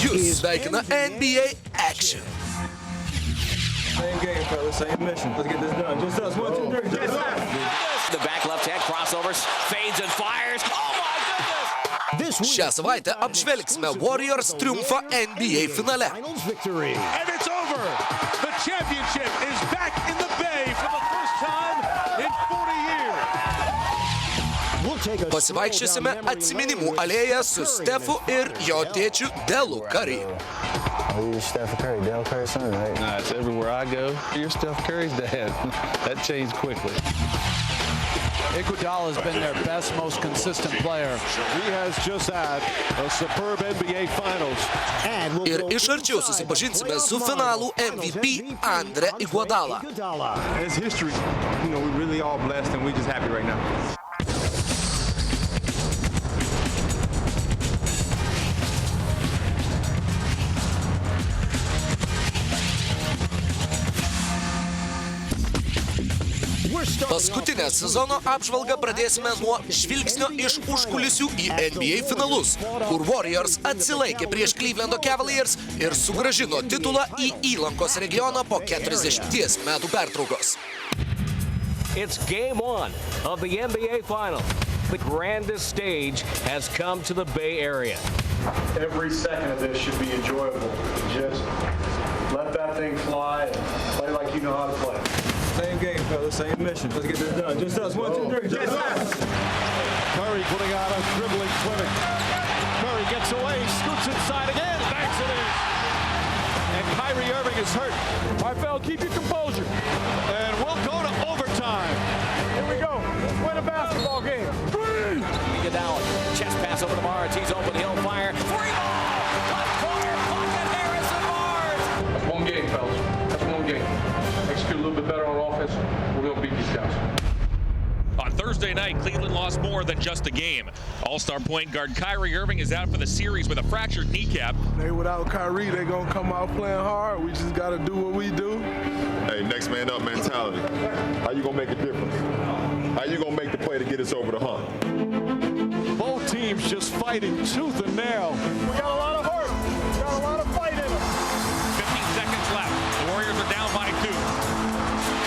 Jus sveikina NBA Action. Same game, fellas, same mission. Let's get this done. Just us. 1, 2, 3. Just us. The back left hand crossovers, fades and fires. Oh my goodness! Šią savaitę apžvelgsime Warriors triumfą NBA finale. And it's over. The championship is back in the Bay for the first time in 40 years. Pasivaikščiosime atsiminimų alėją su Stefu ir jo tėčiu Delu Curry. You're Steph Curry, Dell Curry's son, right? Nah, it's everywhere I go. You're Steph Curry's dad. That changed quickly. Iguodala has been their best, most consistent player. He has just had a superb NBA Finals. Ir iš arčiau susipažinsime su finalų MVP Andre Iguodala. It's history. You know, we're really all blessed and we're just happy right now. Paskutinę sezono apžvalgą pradėsime nuo žvilgsnio iš užkulisių į NBA finalus, kur Warriors atsilaikė prieš Clevelando Cavaliers ir sugrąžino titulą į Įlankos regioną po 40 metų pertraukos. It's game 1 of the NBA Finals. The grandest stage has come to the Bay Area. Every second of this should be enjoyable. Just let that thing fly and play like you know how to play. Same game, fellas, same mission. Let's get this done. Just us. 1, 2, 3. Just us. Curry putting out a dribbling clinic. Curry gets away, scoots inside again, banks it in. And Kyrie Irving is hurt. All right, Phil, keep your composure. And we'll go to overtime. Here we go. Let's win a basketball game. Iguodala, chest pass over to Mars. He's open, he'll fire. Three ball! Left corner, pocket, Harrison Barnes! That's one game, fellas. That's one game. Execute a little bit better on offense. We're going to beat these guys. On Thursday night, Cleveland lost more than just a game. All-star point guard Kyrie Irving is out for the series with a fractured kneecap. They without Kyrie, they're going to come out playing hard. We just got to do what we do. Hey, next man up mentality. How you going to make a difference? How you going to make the play to get us over the hump? Both teams just fighting tooth and nail. We got a lot of heart. We got a lot of fight in them. 15 seconds left. The Warriors are down by 2.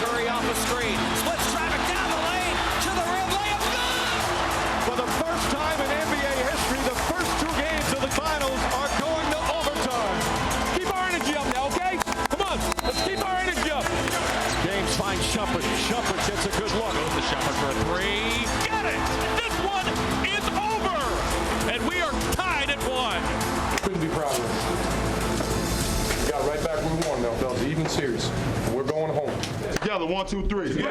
Curry off the screen, splits traffic down the lane, to the rim, layup good! For the first time in NBA history, the first 2 games of the finals are going to overtime. Keep our energy up now, okay? Come on, let's keep our energy up. James finds Shumpert. Shumpert gets a good look. Goes to Shumpert for a 3. Get it! This one is over! And we are tied at 1. Couldn't be proud of us. We got right back where we wanted now, fellas. Even series. We're going home. Together, 1, 2, 3.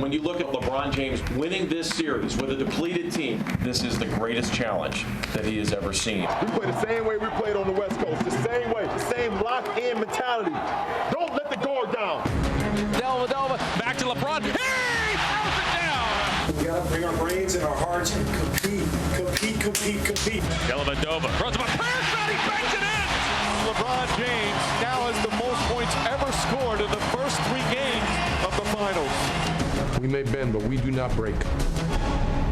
When you look at LeBron James winning this series with a depleted team, this is the greatest challenge that he has ever seen. We play the same way we played on the West Coast. The same way. The same locked-in mentality. Don't let the guard down. Dellavedova, Back to LeBron. Hey! Throws it down! We got to bring our brains and our hearts and compete. Dellavedova throws him a prayer shot. He banks it in! LeBron James now has the most points ever scored in the first 3 games of the finals. We may bend, but we do not break.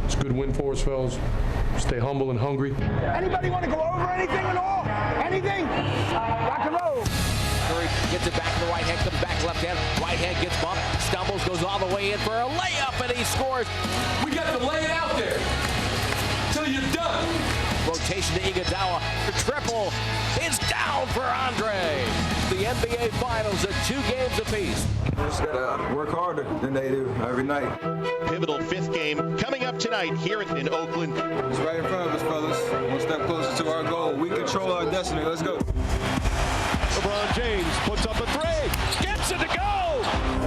It's a good win for us, fellas. Stay humble and hungry. Anybody want to go over anything at all? Anything? Rock and roll. Curry gets it back to the right hand, comes back left hand. Right hand gets bumped, stumbles, goes all the way in for a layup, and he scores. We got to lay it out there till you're done. Rotation to Iguodala. The triple is down for Andre. The NBA Finals at 2 games apiece. We just got to work harder than they do every night. Pivotal 5th game coming up tonight here in Oakland. It's right in front of us, fellas. One step closer to our goal. We control our destiny. Let's go. LeBron James puts up a 3, gets it to go.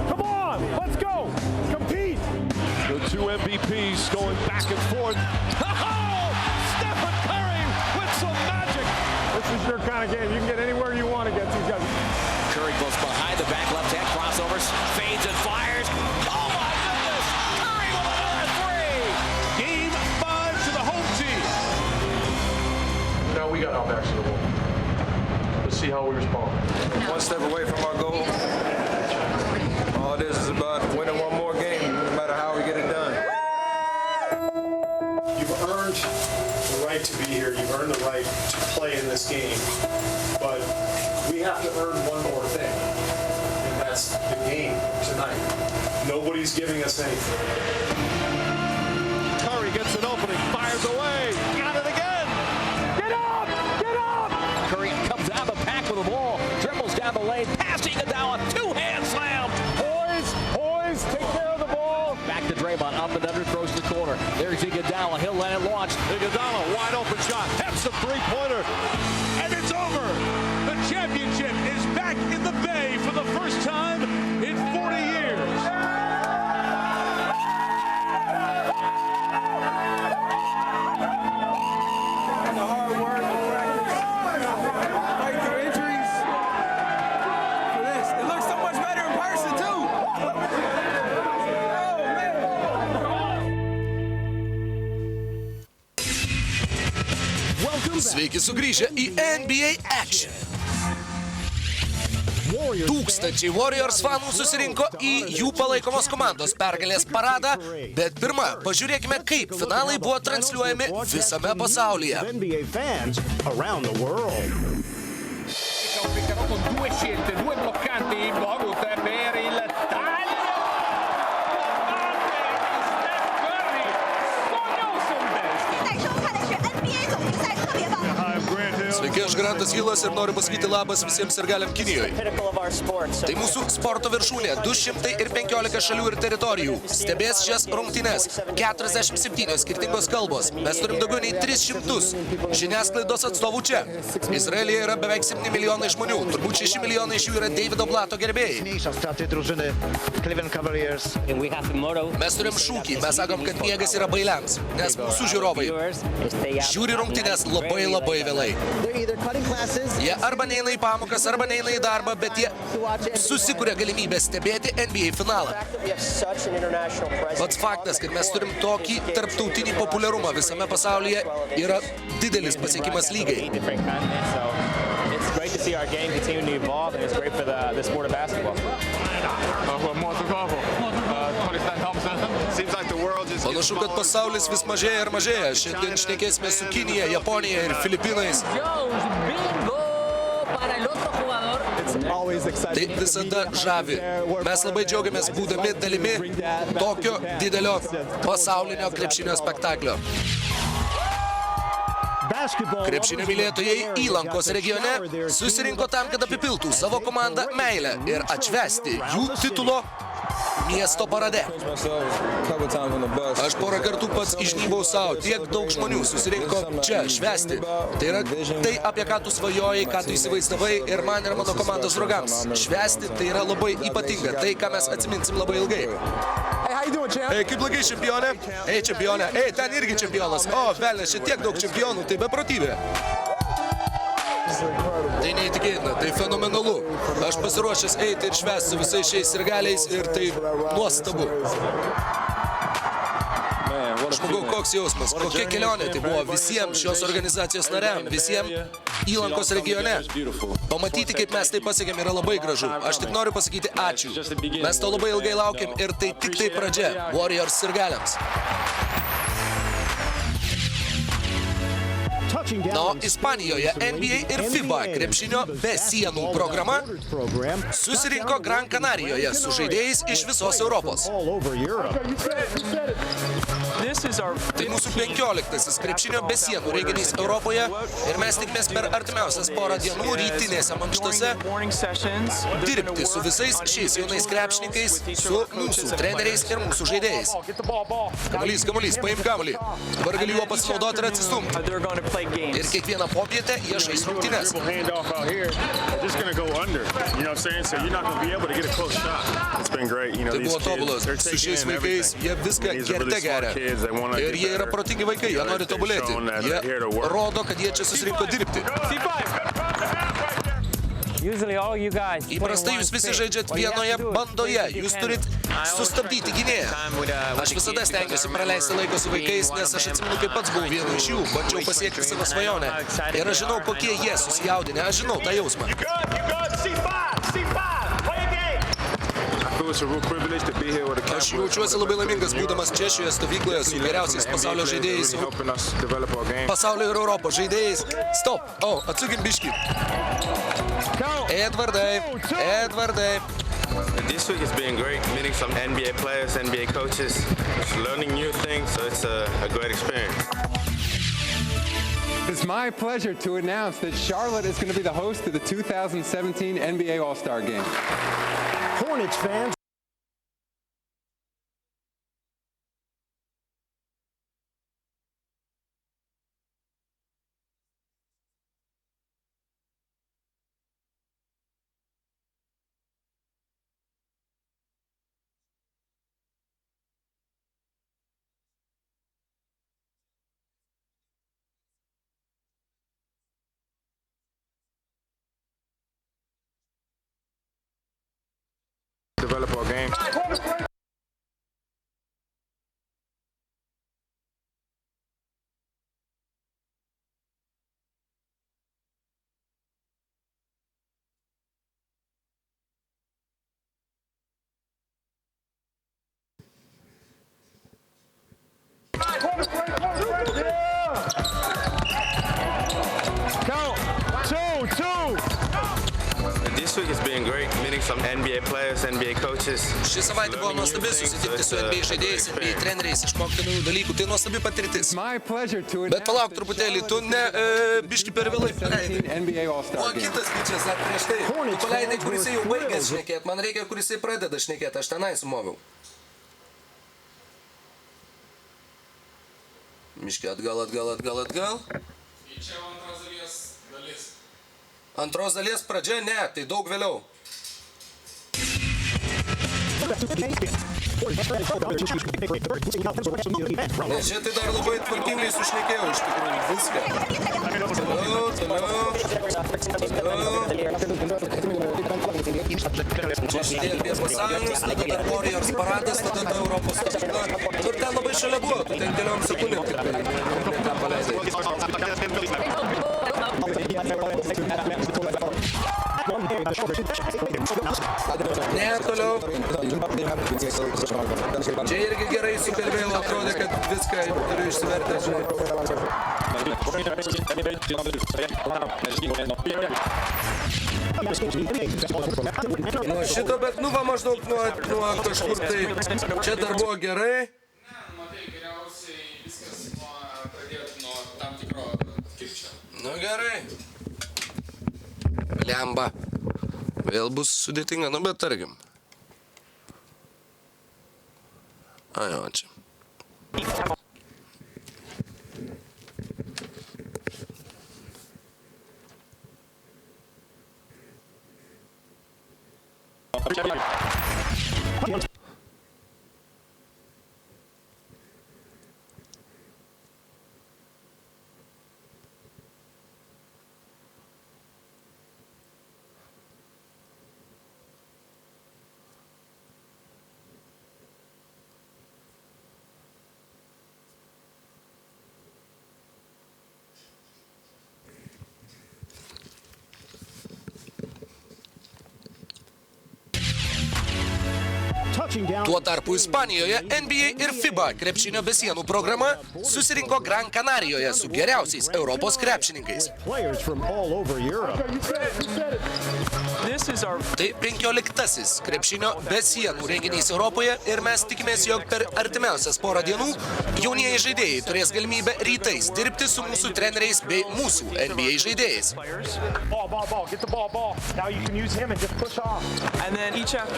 Come on, let's go. Compete. The 2 MVPs going back and forth. Oh, Stephen Curry with some magic. This is your kind of game. You can get anywhere you want against these guys. Curry goes behind the back left hand, crossovers, fades and fires. Oh my goodness! Curry with another 3! Game 5 to the home team. Now we got our backs to the wall. Let's see how we respond. One step away from our goal. All this is about winning one more game, no matter how we get it done. You've earned the right to be here. You've earned the right to play in this game. But we have to earn one more thing, and that's the game tonight. Nobody's giving us anything. Curry gets an opening, fires away, got it again. Get up! Get up! Curry comes out of the pack with the ball, dribbles down the lane, passing Iguodala, two-hand slam. Poise, take care of the ball. Back to Draymond, up and under, throws to the corner. There's Iguodala, he'll let it launch. Iguodala, wide open shot, taps the three-pointer, and it's over. The championship is back in the Bay for the first time in 40 years. And the hard work, the practice, fight through injuries for this. It looks so much better in person too. Sveiki sugrįžę į NBA Action. Tūkstančiai Warriors fanų susirinko į jų palaikomos komandos pergalės paradą, bet pirma, pažiūrėkime, kaip finalai buvo transliuojami visame pasaulyje. Con due scelte, due bloccanti, Bogut per il taglio. Sveiki, aš Grantas Hilas ir noriu pasakyti labas visiems sirgaliam Kinijoje. Tai mūsų sporto viršūnė, 215 šalių ir teritorijų. Stebės šias rungtynes, 47 skirtingos kalbos. Mes turim daugiau nei 300 žiniasklaidos atstovų čia. Izraelyje yra beveik 7 milijonai žmonių, turbūt 6 milijonai iš jų yra Davido Blato gerbėjai. Mes turim šūkį, mes sakom, kad miegas yra bailiams, nes mūsų žiūrovai žiūri rungtynes labai vėlai. Jie arba neina į pamokas, arba neina į darbą, bet jie susikuria galimybę stebėti NBA finalą. Pats faktas, kad mes turim tokį tarptautinį populiarumą visame pasaulyje, yra didelis pasiekimas lygai. Panašu, kad pasaulis vis mažėja ir mažėja. Šiandien šnekėsime su Kinija, Japonija ir Filipinais. Tai visada žavi. Mes labai džiaugiamės būdami dalimi tokio didelio pasaulinio krepšinio spektaklio. Krepšinio mylėtojai Įlankos regione susirinko tam, kad apipiltų savo komandą meilę ir atšvęsti jų titulo miesto parade. Aš porą kartų pats išnybau savo, tiek daug žmonių susirinko čia švęsti. Tai yra tai, apie ką tu svajojai, ką tu įsivaizdavai ir man ir mano komandos draugams. Švęsti tai yra labai ypatinga, tai, ką mes atsiminsim labai ilgai. Ei, kaip blogai, čempionė? Ei, čempionė, ei, ten irgi čempionas. O, velnės, čia tiek daug čempionų, tai beprotybė. Tai neįtikėtina, tai fenomenalu. Aš pasiruošęs eiti ir švęsti su visais šiais sirgaliais ir tai nuostabu. Žmogau, koks jausmas, kokia kelionė tai buvo visiems šios organizacijos nariam, visiems Įlankos regione. Pamatyti, kaip mes tai pasiekėm, yra labai gražu. Aš tik noriu pasakyti ačiū. Mes to labai ilgai laukiam ir tai tik tai pradžia Warriors sirgaliams. Na, o Ispanijoje NBA ir FIBA krepšinio be sienų programa susirinko Gran Canarijoje su žaidėjais iš visos Europos. Tai mūsų 15-asis krepšinio be sienų renginys Europoje ir mes tikimės per artimiausias porą dienų rytinėse mankštose dirbti su visais šiais jaunais krepšininkais, su mūsų treneriais ir mūsų žaidėjais. Kamuolys, paimk kamuolį. Dabar gali juo pasinaudoti ir atsistumti. Ir kiekvieną popietę jie žais rungtynes. Tai buvo tobulas. Su šiais vaikais jie viską gerte geria. Ir jie yra protingi vaikai, jie nori tobulėti. Jie rodo, kad jie čia susirinko dirbti. Įprastai jūs visi žaidžiat vienoje bandoje, jūs turit sustabdyti gynėją. Aš visada stengiuosi praleisti laiko su vaikais, nes aš atsimenu, kaip pats buvau vienu iš jų, bandžiau pasiekti savo svajonę. Ir aš žinau, kokie jie susijaudinę, aš žinau tą jausmą. Aš jaučiuosi labai laimingas, būdamas čia šioje stovykloje su geriausiais pasaulio žaidėjais, pasaulio ir Europos žaidėjais. Stop! Atsugim biškį. Edvardai. This week has been great, meeting some NBA players, NBA coaches, learning new things, so it's a great experience. It's my pleasure to announce that Charlotte is going to be the host of the 2017 NBA All-Star Game. Hornets fans. Develop our game. This week has been great, meeting some NBA players, NBA coaches. Ši savaitė buvo nuostabi, susitikti su NBA žaidėjais, NBA treneriais, išmokti naujų dalykų. Tai nuostabi patirtis. Bet palauk truputėlį, tu ne biškį per vėlai paleidai. O kitas bičias dar prieš tai. Tu paleidai, kur jisai jau baigęs šnekėt. Man reikia, kur jisai pradeda šnekėt. Aš tenai sumoviau. Miškė atgal. Ir čia antros dalies dalis. Antros dalies pradžia, ne, tai daug vėliau. Nes čia tai dar labai tvarkingai sušnekėjau iš tikrųjų viską. Čia šitie apie pasaulinius, tada dar Warriors paradas, tada ta Europos stovykla. Ir ten labai šalia buvo, tu ten keliom sekundėm tik ten paleidai. Ne, toliau. Čia irgi gerai sukalbėjau, atrodė, kad viską turiu išsivertęs, žinai. Nuo šito, bet nu va maždaug nuo kažkur tai. Čia dar buvo gerai. Matai, geriausiai viskas pradėtų nuo tam tikro kirčio. Nu gerai. Lemba. Vėl bus sudėtinga, nu bet tarkim. Jo, čia. Tuo tarpu Ispanijoje NBA ir FIBA krepšinio be sienų programa susirinko Gran Canarijoje su geriausiais Europos krepšininkais. Tai 15-asis krepšinio be sienų renginys Europoje ir mes tikimės, jog per artimiausias porą dienų jaunieji žaidėjai turės galimybę rytais dirbti su mūsų treneriais bei mūsų NBA žaidėjais.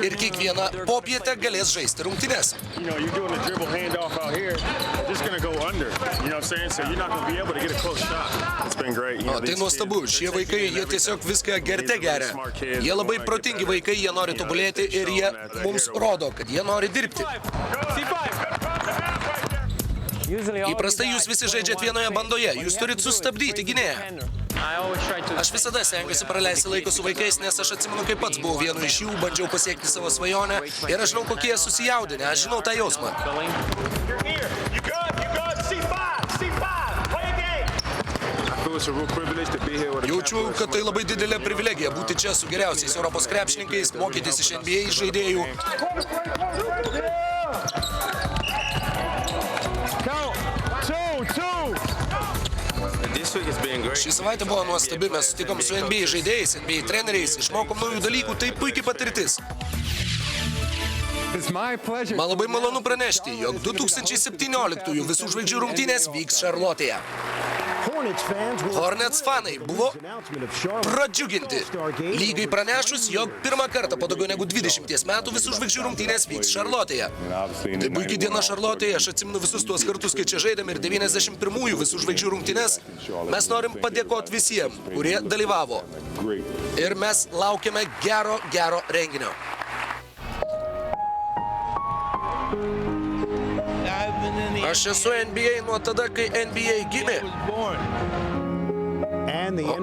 Ir kiekvieną popietę galės žaisti rungtynes. O tai nuostabu, šie vaikai, jie tiesiog viską gerte geria. Jie labai protingi vaikai, jie nori tobulėti ir jie mums rodo, kad jie nori dirbti. Įprastai jūs visi žaidžiat vienoje bandoje, jūs turit sustabdyti gynėją. Aš visada stengiuosi praleisti laiko su vaikais, nes aš atsimenu, kaip pats buvau vienu iš jų, bandžiau pasiekti savo svajonę ir aš žinau, kokie susijaudinę, aš žinau tą jausmą. Jaučiu, kad tai labai didelė privilegija būti čia su geriausiais Europos krepšininkais, mokytis iš NBA žaidėjų. Šį savaitę buvo nuostabi, mes sutikom su NBA žaidėjais, NBA treneriais, išmokom naujų dalykų, tai puikiai patirtis. Man labai malonu pranešti, jog 2017 visų žvaigždžių rungtynės vyks Šarlotėje. Hornets fanai buvo pradžiuginti. Lygai pranešus, jog pirmą kartą po daugiau negu 20 metų visų žvaigždžių rungtynės vyks Šarlotėje. Tai puikiai diena Šarlotėje, aš atsimenu visus tuos kartus, kai čia žaidėm ir 91-ųjų visų žvaigždžių rungtynės. Mes norim padėkoti visiems, kurie dalyvavo. Ir mes laukiame gero renginio. Aš esu NBA nuo tada, kai NBA gimė. O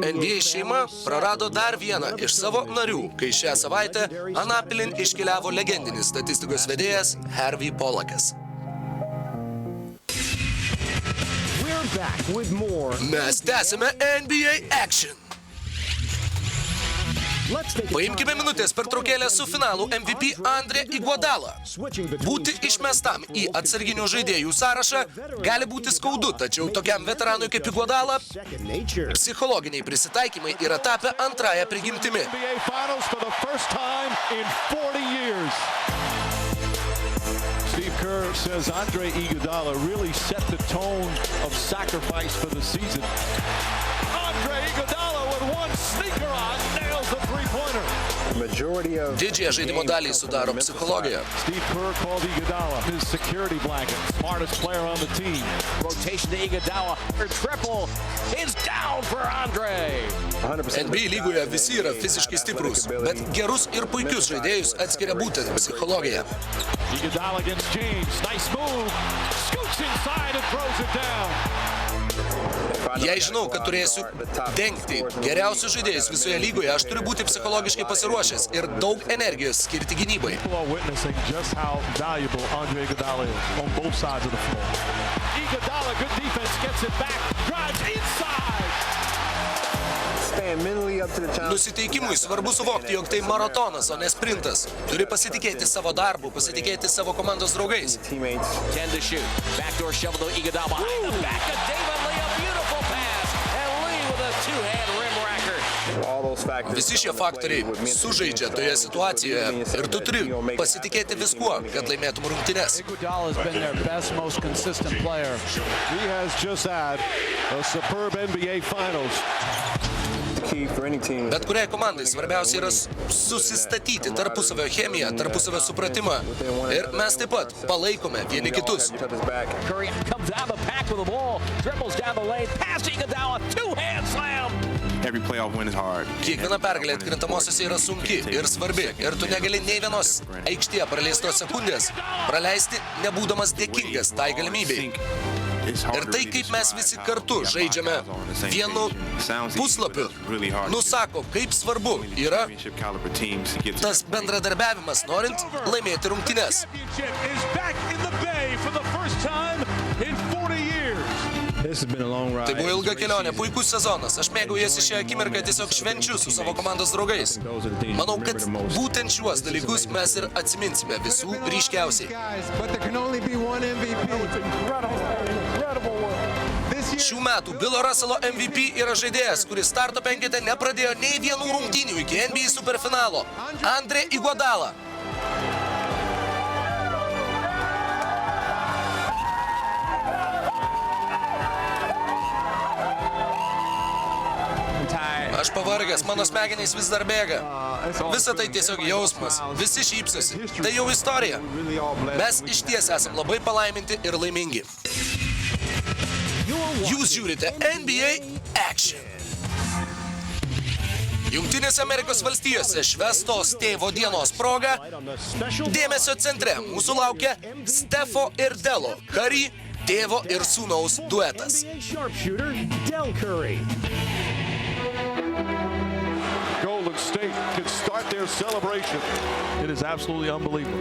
NBA šeima prarado dar vieną iš savo narių, kai šią savaitę Anapilin iškeliavo legendinis statistikos vedėjas Harvey Pollakas. Mes tęsime NBA Action. Paimkime minutės pertraukėlę su finalų MVP Andre Iguodala. Būti išmestam į atsarginių žaidėjų sąrašą gali būti skaudu, tačiau tokiam veteranui kaip Iguodala psichologiniai prisitaikymai yra tapę antrąją prigimtimi. Steve Kerr says Andre Iguodala really set the tone of sacrifice for the season. Andre Iguodala with one sneaker on nails the three-pointer. Didžiąją žaidimo dalį sudaro psichologija. Steve Kerr called Iguodala his security blanket, smartest player on the team. Rotation to Iguodala. Triple is down for Andre. NBA lygoje visi yra fiziškai stiprus, bet gerus ir puikius žaidėjus atskiria būtent psichologija. Iguodala against James, nice move, scoots inside and throws it down. Jei žinau, kad turėsiu dengti geriausius žaidėjus visoje lygoje, aš turiu būti psichologiškai pasiruošęs ir daug energijos skirti gynybai. Nusiteikimui svarbu suvokti, jog tai maratonas, o ne sprintas. Turi pasitikėti savo darbu, pasitikėti savo komandos draugais. Visi šie faktoriai sužaidžia toje situacijoje ir tu turi pasitikėti viskuo, kad laimėtum rungtynes. Bet kuriai komandai svarbiausia yra susistatyti tarpusavio chemiją, tarpusavio supratimą. Ir mes taip pat palaikome vieni kitus. Kiekviena pergalė atkrintamosiose yra sunki ir svarbi. Ir tu negali nei vienos aikštėje praleistos sekundės praleisti, nebūdamas dėkingas tai galimybei. Ir tai, kaip mes visi kartu žaidžiame vienu puslapiu, nusako, kaip svarbu yra tas bendradarbiavimas, norint laimėti rungtynes. Tai buvo ilga kelionė, puikus sezonas. Aš mėgaujasi šią akimirką, tiesiog švenčiu su savo komandos draugais. Manau, kad būtent šiuos dalykus mes ir atsiminsime visų ryškiausiai. Šių metų Bilo Russelo MVP yra žaidėjas, kuris starto penkete nepradėjo nei vienų rungtynių iki NBA superfinalo. Andre Iguodala. Aš pavargęs, mano smegenys vis dar bėga. Visa tai tiesiog jausmas. Visi šypsosi. Tai jau istorija. Mes išties esam labai palaiminti ir laimingi. Jūs žiūrite NBA Action. Jungtinėse Amerikos valstijose švęstos tėvo dienos proga dėmesio centre mūsų laukia Stefo ir Delo Curry, tėvo ir sūnaus duetas. Golden State can start their celebration. It is absolutely unbelievable.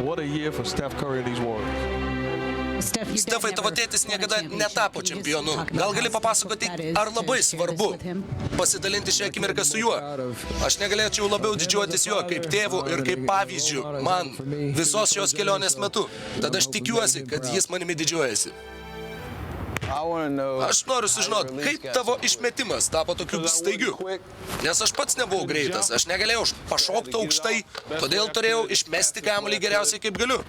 What a year for Steph Curry and these Warriors. Stefai, tavo tėtis niekada netapo čempionu. Gal gali papasakoti, ar labai svarbu pasidalinti šią akimirką su juo? Aš negalėčiau labiau didžiuotis juo kaip tėvu ir kaip pavyzdžiu man visos šios kelionės metu. Tad aš tikiuosi, kad jis manimi didžiuojasi. Aš noriu sužinoti, kaip tavo išmetimas tapo tokiu staigiu. Nes aš pats nebuvau greitas, aš negalėjau pašokti aukštai, todėl turėjau išmesti kamuolį geriausiai kaip galiu.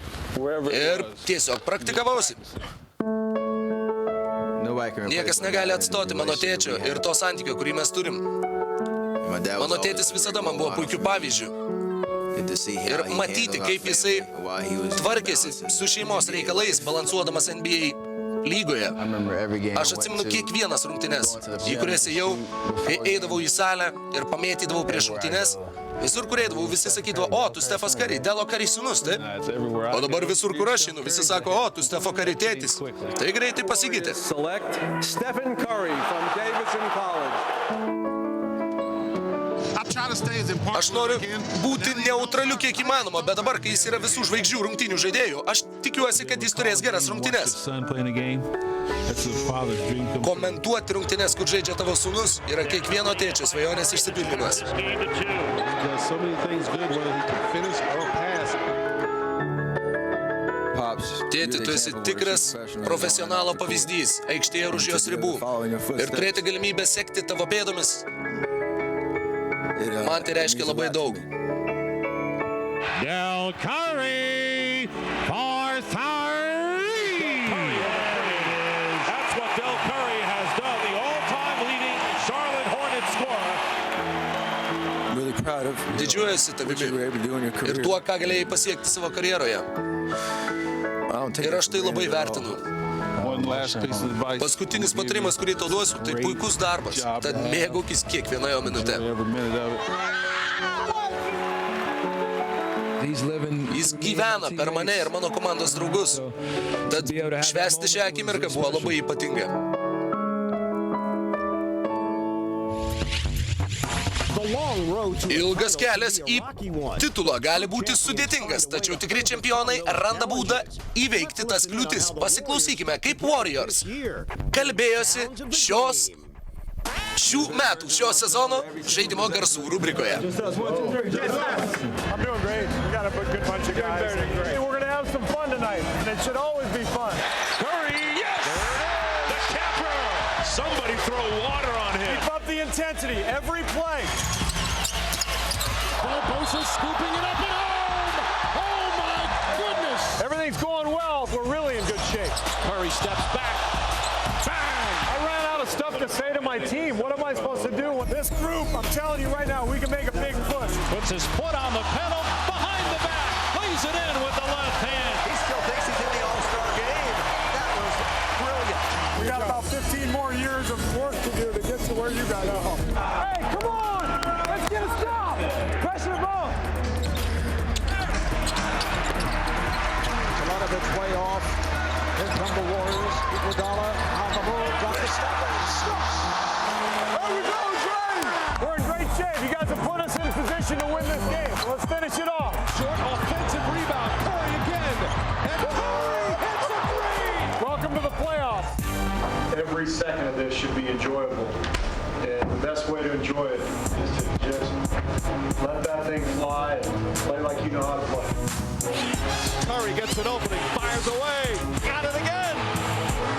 Ir tiesiog praktikavausi. Niekas negali atstoti mano tėčio ir to santykio, kurį mes turim. Mano tėtis visada man buvo puikiu pavyzdžiu. Ir matyti, kaip jisai tvarkėsi su šeimos reikalais, balansuodamas NBA lygoje. Aš atsimenu kiekvienas rungtynes, į kurias ėjau, kai eidavau į salę ir pamėtydavau prieš rungtynes. Visur, kur eidavau, visi sakydavo, o, tu Stefas Curry, Delo Curry sūnus, taip? O dabar visur, kur aš einu, visi sako, o, tu Stefo Curry tėtis. Tai greitai pasikeitė. Stephen Curry from Davidson College. Aš noriu būti neutraliu kiek įmanoma, bet dabar, kai jis yra visų žvaigždžių rungtynių žaidėjų, aš tikiuosi, kad jis turės geras rungtynes. Komentuoti rungtynes, kur žaidžia tavo sūnus, yra kiekvieno tėčio svajonės išsipildymas. Tėti, tu esi tikras profesionalo pavyzdys, aikštėje ir už jos ribų. Ir turėti galimybę sekti tavo pėdomis, man tai reiškia labai daug. Del Curry for three. That's what Del Curry has done, the all-time leading Charlotte Hornets scorer. Didžiuojasi tavimi ir tuo, ką galėjai pasiekti savo karjeroje. Ir aš tai labai vertinu. Paskutinis patarimas, kurį tau duosiu, tai puikus darbas. Tad mėgaukis kiekvienoje minute. Jis gyvena per mane ir mano komandos draugus. Tad švęsti šią akimirką buvo labai ypatinga. Ilgas kelias į titulą gali būti sudėtingas, tačiau tikri čempionai randa būdą įveikti tas kliūtis. Pasiklausykime, kaip Warriors kalbėjosi šių metų, šio sezono žaidimo garsų rubrikoje. Somebody throw water on him. Keep up the intensity every play. Bosa scooping it up and home. Oh my goodness. Everything's going well. We're really in good shape. Curry steps back. Bang! I ran out of stuff to say to my team. What am I supposed to do with this group? I'm telling you right now, we can make a big push. Puts his foot on the pedal, behind the back, plays it in with the left hand. He still thinks he's in the All-Star game. That was brilliant. We got about 15 more years of work to do to get to where you got to. Hey, come on! Let's get a stop! Pressure ball! A lot of it's way off. Here come the Warriors. Iguodala on the move. Got the step and stop. There we go, Dre! We're in great shape. You guys have put us in a position to win this game. Let's finish it off. Short offensive rebound. Curry again. And Curry hits a three! Welcome to the playoffs. Every second of this should be enjoyable. And the best way to enjoy it is to just let that thing fly and play like you know how to play. Curry gets an opening, fires away, got it again.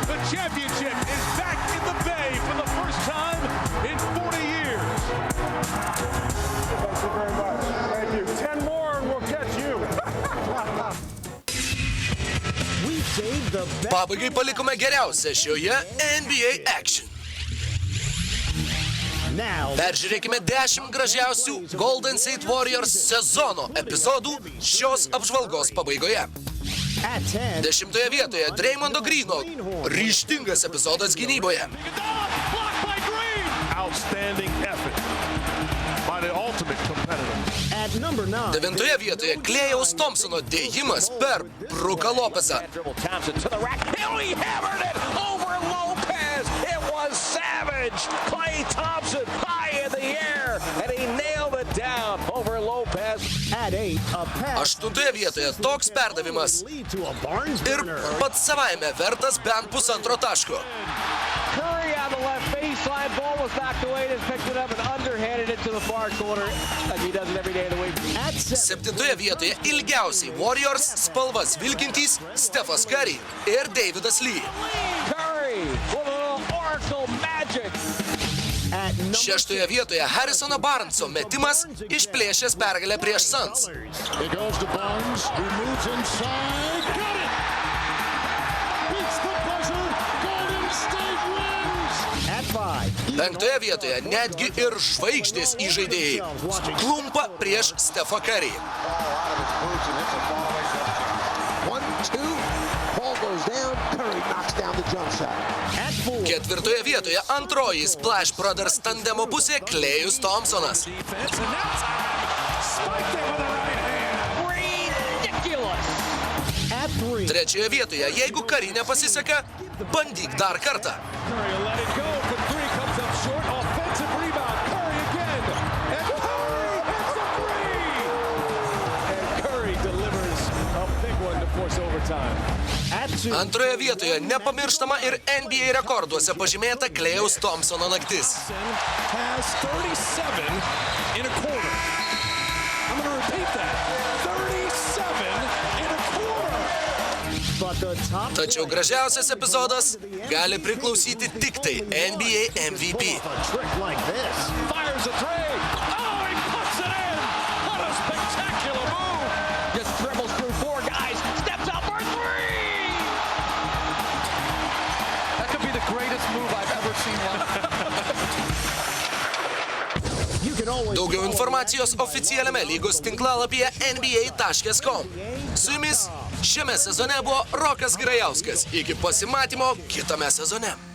The championship is back in the Bay for the first time in 40 years. Thank you very much. Thank you. 10 more and we'll catch you. Pabaigai palikome geriausią šioje NBA Action. Peržiūrėkime 10 gražiausių Golden State Warriors sezono epizodų šios apžvalgos pabaigoje. 10 vietoje Draymondo Greeno ryžtingas epizodas gynyboje. Outstanding effort by the ultimate competitor. 9 vietoje Klejaus Thompsono dėjimas per Bruką Lopezą. Klay Thompson high in the air, and he nailed it down over Lopez. At 8, 8 vietoje toks perdavimas ir pats savaime vertas bent pusantro taško. Curry on the left baseline. Ball was knocked away. Just picked it up and underhanded it to the far corner like he does it every day of the week. 7 vietoje ilgiausiai Warriors spalvas vilkintys Stephas Curry ir Davidas Lee. Curry with a little oracle magic. 6 vietoje Harrisono Barneso metimas išplėšęs pergalę prieš Suns. It goes to Barnes, who moves inside. Got it! Beats the buzzer. Golden State wins. At 5. 5 vietoje netgi ir žvaigždės įžaidėjai klumpa prieš Stephą Curry. 1-2. Ball goes down. Curry knocks down the jump shot. At 4. 4 vietoje antroji Splash Brothers tandemo pusė Klejus Thompsonas. At 3. 3 vietoje, jeigu Curry nepasiseka, bandyk dar kartą. Curry will let it go for three. Comes up short. Offensive rebound. Curry again. And Curry hits a three. And Curry delivers a big one to force overtime. At 2. Antroje vietoje nepamirštama ir NBA rekorduose pažymėta Klejaus Thompsono naktis. Has 37 in a quarter. I'm going to repeat that. 37 in a quarter. But the top Tačiau gražiausias epizodas gali priklausyti tik tai NBA MVP. a trick like this. Fires a three. Oh, he puts it in. What a spectacular move. Just dribbles through four guys. Steps out for three. That could be the greatest move I've ever seen live. You can always Daugiau informacijos oficialiame lygos tinklalapyje nba.com. Su jumis šiame sezone buvo Rokas Grajauskas. Iki pasimatymo kitame sezone.